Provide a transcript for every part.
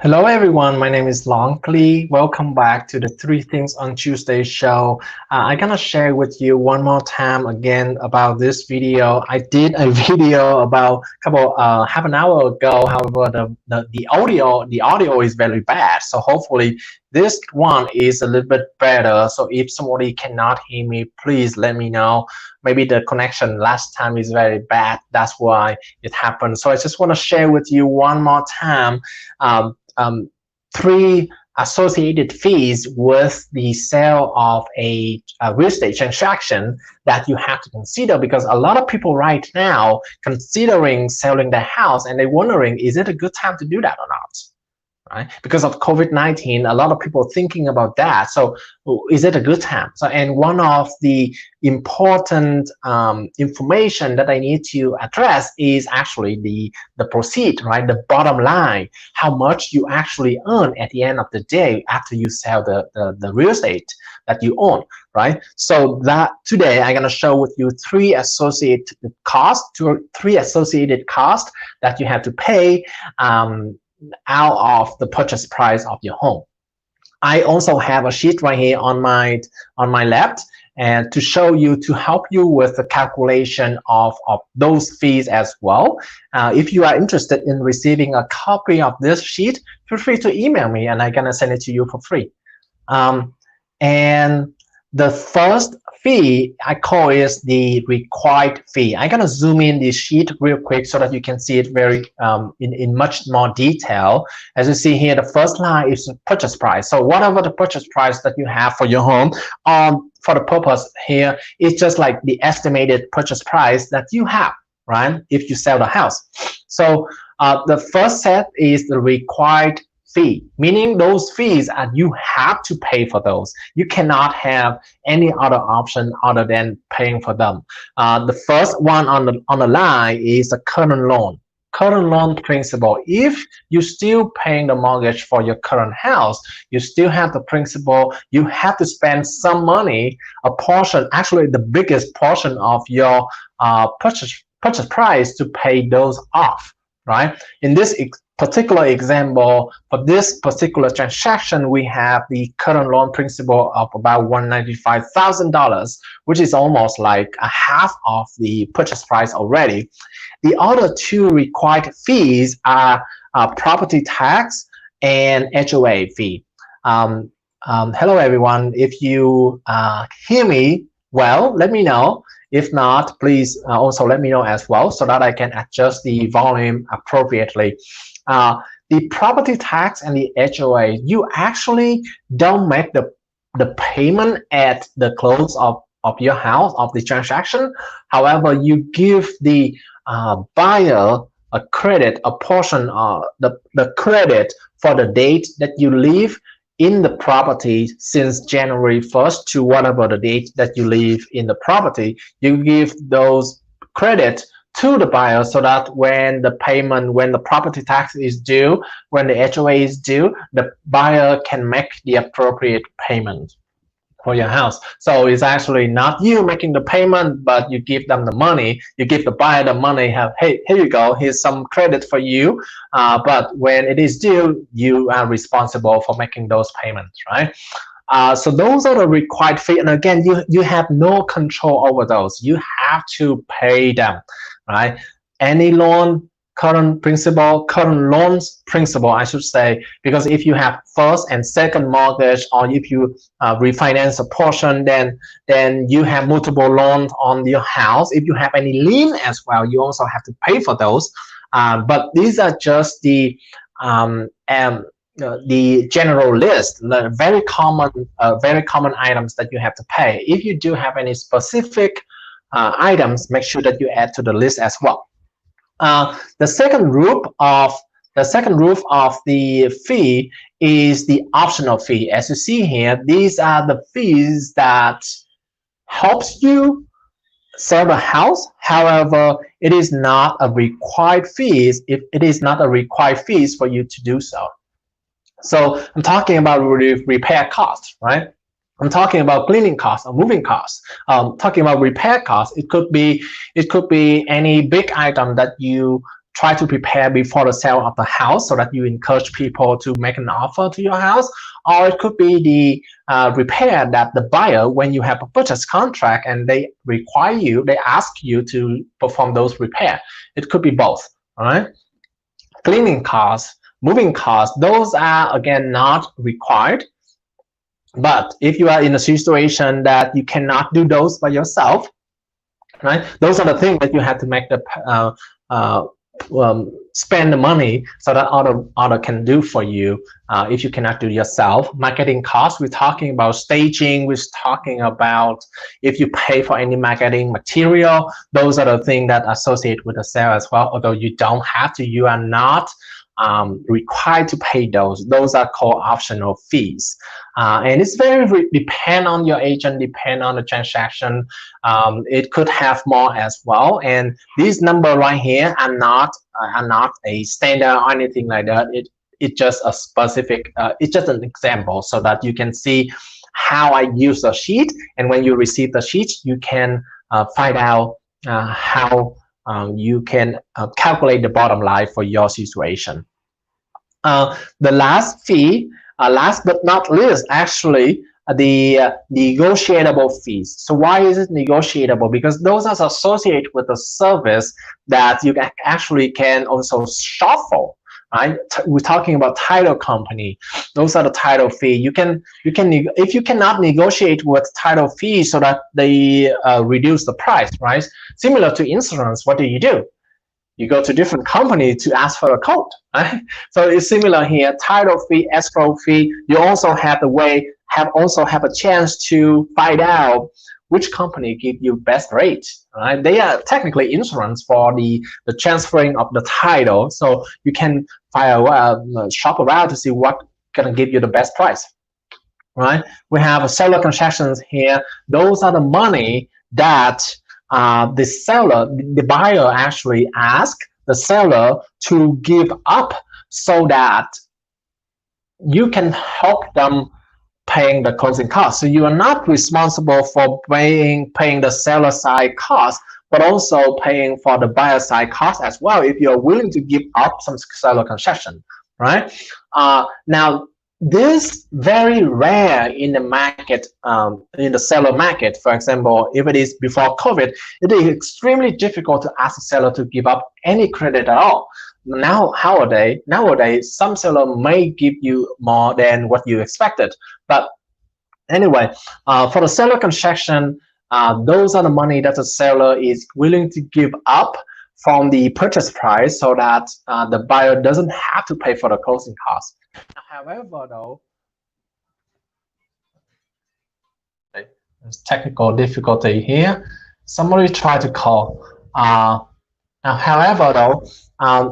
Hello everyone, my name is Long Klee. Welcome back to the Three Things on Tuesday show. I'm gonna share with you one more time again about this video. I did a video about half an hour ago. However, the audio is very bad. So hopefully this one is a little bit better. So if somebody cannot hear me, please let me know. Maybe the connection last time is very bad. That's why it happened. So I just want to share with you one more time. Three associated fees with the sale of a real estate transaction that you have to consider, because a lot of people right now considering selling their house and they're wondering, is it a good time to do that or not? Right? Because of COVID-19, a lot of people thinking about that. So is it a good time? So, and one of the important information that I need to address is actually the proceed, right? The bottom line, how much you actually earn at the end of the day after you sell the real estate that you own, right? So that today I'm going to show with you three associated costs that you have to pay out of the purchase price of your home. I also have a sheet right here on my left, and to show you, to help you with the calculation of those fees as well. If you are interested in receiving a copy of this sheet, feel free to email me and I'm gonna send it to you for free. And the first fee I call is the required fee. I'm gonna zoom in this sheet real quick so that you can see it very in much more detail. As you see here, the first line is the purchase price. So whatever the purchase price that you have for your home, for the purpose here, it's just like the estimated purchase price that you have, right? If you sell the house. So the first set is the required fee, meaning those fees are you have to pay for those. You cannot have any other option other than paying for them. The first one on the line is the current loan. Current loan principal. If you're still paying the mortgage for your current house, you still have the principal. You have to spend some money, a portion, actually the biggest portion of your purchase price to pay those off, right? In this particular example, for this particular transaction, we have the current loan principal of about $195,000, which is almost like a half of the purchase price already. The other two required fees are property tax and HOA fee. Hello everyone, if you hear me well, let me know. If not, please also let me know as well so that I can adjust the volume appropriately. The property tax and the HOA, you actually don't make the payment at the close of your house, of the transaction. However, you give the buyer a credit, a portion of the credit for the date that you live in the property since January 1st to whatever the date that you live in the property. You give those credit to the buyer so that when the property tax is due, when the HOA is due, the buyer can make the appropriate payment for your house. So it's actually not you making the payment, but you give them the money. You give the buyer the money. Hey, here you go. Here's some credit for you. But when it is due, you are responsible for making those payments, right? So those are the required fees, and again, you have no control over those. You have to pay them, right? Any loan, current loans principal, I should say, because if you have first and second mortgage, or if you refinance a portion, then you have multiple loans on your house. If you have any lien as well, you also have to pay for those. But these are just the general list, the very common items that you have to pay. If you do have any specific items, make sure that you add to the list as well. The second group of the fee is the optional fee. As you see here, these are the fees that helps you sell the house. However, it is not a required fees. If it is not a required fees for you to do so. So I'm talking about repair costs, right? I'm talking about cleaning costs or moving costs. Talking about repair costs, it could be any big item that you try to prepare before the sale of the house so that you encourage people to make an offer to your house, or it could be the repair that the buyer, when you have a purchase contract and they ask you to perform those repair. It could be both. All right. Cleaning costs, moving costs, those are again not required. But if you are in a situation that you cannot do those by yourself, right? Those are the things that you have to make the spend the money so that other can do for you if you cannot do yourself. Marketing costs, we're talking about staging, we're talking about if you pay for any marketing material. Those are the things that associate with the sale as well, although you don't have to, you are not required to pay those. Those are called optional fees, and it's very depend on your agent, depend on the transaction. It could have more as well, and these number right here are not a standard or anything like that. It's just a specific, it's just an example so that you can see how I use the sheet, and when you receive the sheet you can find out how you can calculate the bottom line for your situation. The last fee, last but not least, actually the negotiable fees. So why is it negotiable? Because those are associated with the service that you actually can also shop for. Right? We're talking about title company. Those are the title fee. You can if you cannot negotiate with title fee so that they reduce the price, right? Similar to insurance, what do? You go to different company to ask for a quote, right? So it's similar here. Title fee, escrow fee. You also have have a chance to find out which company give you best rate, right? They are technically insurance for the transferring of the title, so you can shop around to see what gonna give you the best price, right? We have seller concessions here. Those are the money that the buyer actually ask the seller to give up so that you can help them paying the closing costs. So you are not responsible for paying the seller side cost, but also paying for the buyer side cost as well if you're willing to give up some seller concession, right? Now, this very rare in the market, in the seller market. For example, if it is before COVID, it is extremely difficult to ask a seller to give up any credit at all. Nowadays, some seller may give you more than what you expected. But anyway, for the seller concession, those are the money that the seller is willing to give up from the purchase price so that the buyer doesn't have to pay for the closing costs. However, though, there's technical difficulty here. Somebody try to call. However, though,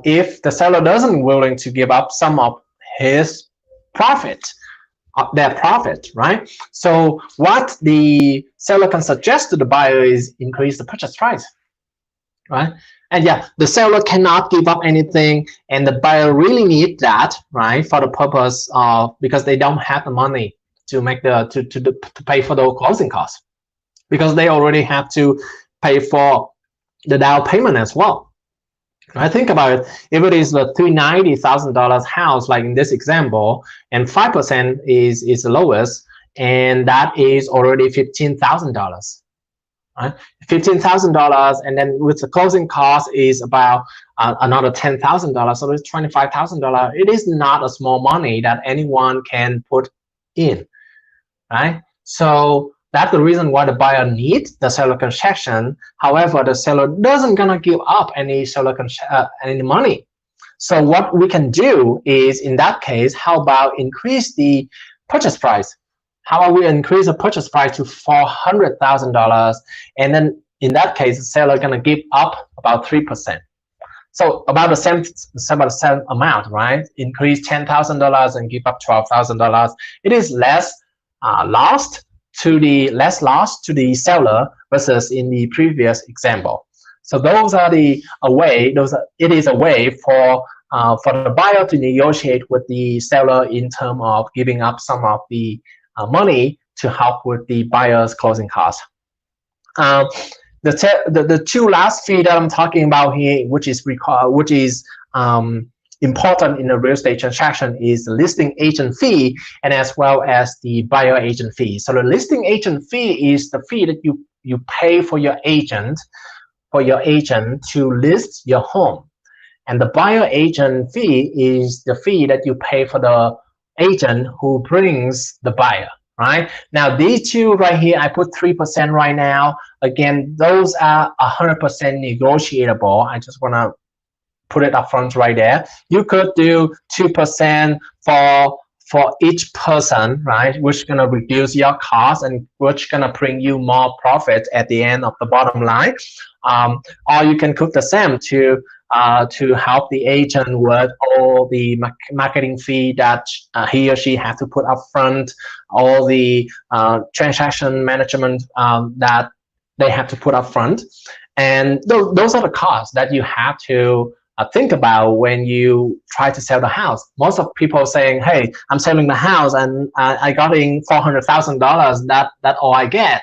if the seller doesn't willing to give up some of his profit, their profit, right? So what the seller can suggest to the buyer is increase the purchase price, right? And yeah, the seller cannot give up anything, and the buyer really need that, right, for the purpose of, because they don't have the money to make to pay for the closing costs, because they already have to pay for the down payment as well. I think about it. If it is the $390,000 house, like in this example, and 5% is the lowest, and that is already $15,000. Right? $15,000, and then with the closing cost is about another $10,000, so it's $25,000. It is not a small money that anyone can put in, right? So that's the reason why the buyer needs the seller concession. However, the seller doesn't gonna give up any any money. So what we can do is, in that case, how about increase the purchase price? How about we increase the purchase price to $400,000, and then in that case, the seller gonna give up about 3%. So about the same amount, right? Increase $10,000 and give up $12,000. It is less lost to the seller versus in the previous example. So those are it is a way for the buyer to negotiate with the seller in terms of giving up some of the money to help with the buyer's closing costs. the two last fee that I'm talking about here, which is important in a real estate transaction, is the listing agent fee and as well as the buyer agent fee. So the listing agent fee is the fee that you pay for your agent to list your home, and the buyer agent fee is the fee that you pay for the agent who brings the buyer. Right now, these two right here, I put 3% right now. Again, those are 100% negotiable. I just want to put it up front right there. You could do 2% for each person, right? Which is gonna reduce your cost and which gonna bring you more profit at the end of the bottom line. Or you can cook the same to help the agent with all the marketing fee that he or she have to put up front, all the transaction management that they have to put up front. And those are the costs that you have to think about when you try to sell the house. Most of people saying, hey, I'm selling the house and I got in $400,000. That's all I get.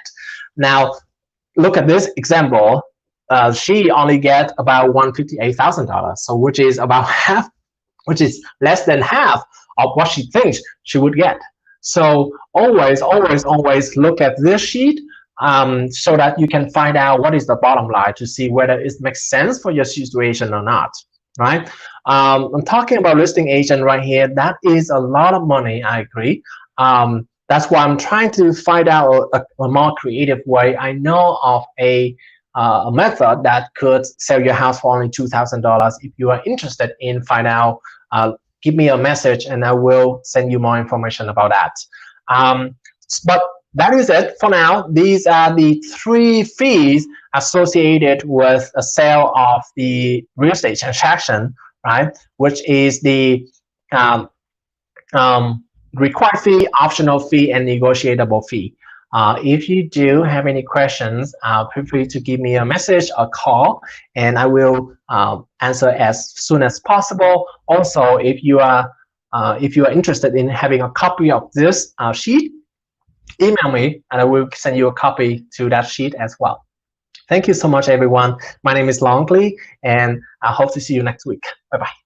Now, look at this example. She only get about $158,000, so which is about half, which is less than half of what she thinks she would get. So always look at this sheet so that you can find out what is the bottom line to see whether it makes sense for your situation or not. Right? I'm talking about listing agent right here. That is a lot of money. I agree. That's why I'm trying to find out a more creative way. I know of a method that could sell your house for only $2,000. If you are interested in find out, give me a message and I will send you more information about that. But that is it for now. These are the 3 fees associated with a sale of the real estate transaction, right? Which is the required fee, optional fee, and negotiable fee. If you do have any questions, feel free to give me a message or call, and I will answer as soon as possible. Also, if you are interested in having a copy of this sheet, email me and I will send you a copy to that sheet as well. Thank you so much, everyone. My name is Longley, and I hope to see you next week. Bye-bye.